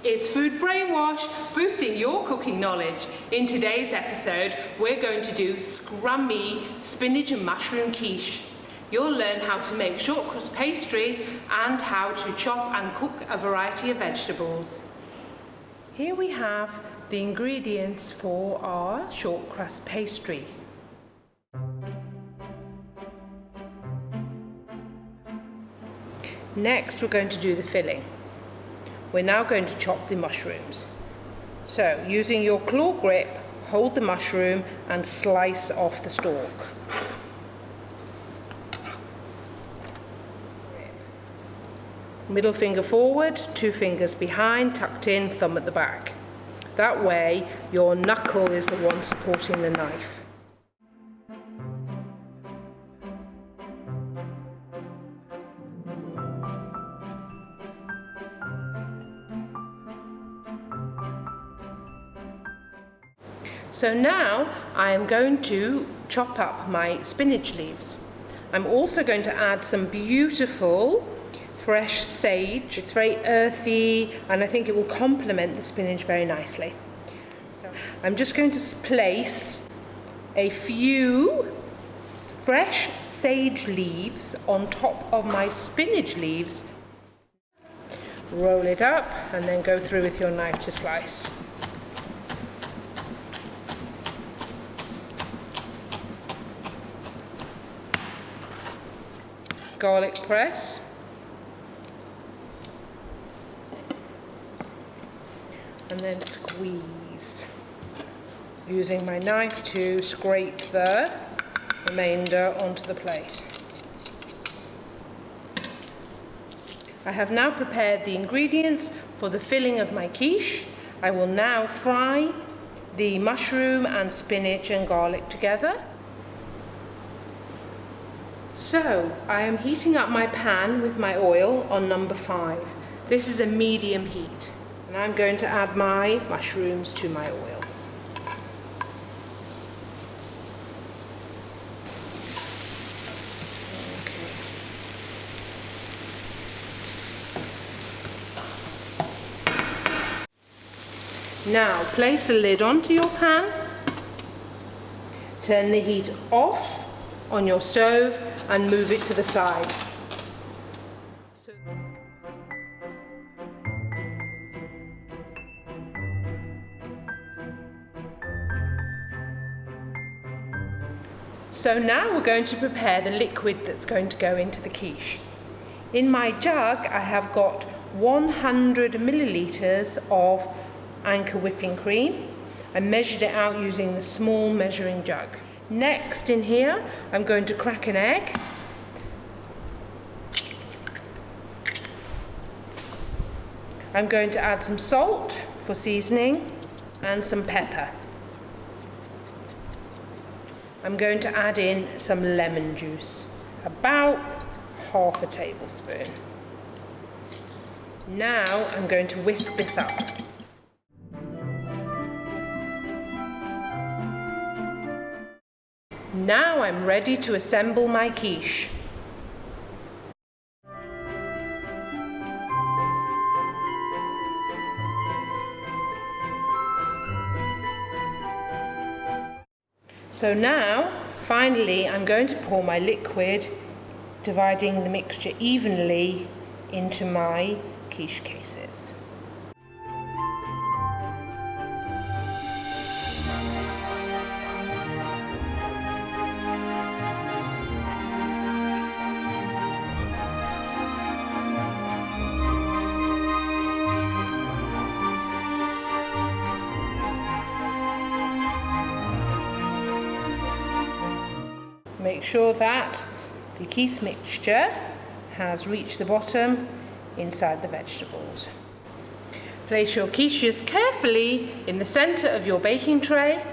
It's Food Brainwash, boosting your cooking knowledge. In today's episode, we're going to do scrummy spinach and mushroom quiche. You'll learn how to make short crust pastry and how to chop and cook a variety of vegetables. Here we have the ingredients for our short crust pastry. Next, we're going to do the filling. We're now going to chop the mushrooms. So, using your claw grip, hold the mushroom and slice off the stalk. Middle finger forward, 2 fingers behind, tucked in, thumb at the back. That way, your knuckle is the one supporting the knife. So now I am going to chop up my spinach leaves. I'm also going to add some beautiful fresh sage. It's very earthy and I think it will complement the spinach very nicely. So I'm just going to place a few fresh sage leaves on top of my spinach leaves. Roll it up and then go through with your knife to slice. Garlic press, and then squeeze, using my knife to scrape the remainder onto the plate. I have now prepared the ingredients for the filling of my quiche. I will now fry the mushroom and spinach and garlic together. So, I am heating up my pan with my oil on number 5. This is a medium heat. And I'm going to add my mushrooms to my oil. Okay. Now, place the lid onto your pan. Turn the heat off on your stove and move it to the side. So now we're going to prepare the liquid that's going to go into the quiche. In my jug I have got 100 millilitres of Anchor whipping cream. I measured it out using the small measuring jug. Next in here, I'm going to crack an egg. I'm going to add some salt for seasoning and some pepper. I'm going to add in some lemon juice, about half a tablespoon. Now I'm going to whisk this up. Now I'm ready to assemble my quiche. So now, finally, I'm going to pour my liquid, dividing the mixture evenly into my quiche cases. Make sure that the quiche mixture has reached the bottom inside the vegetables. Place your quiches carefully in the centre of your baking tray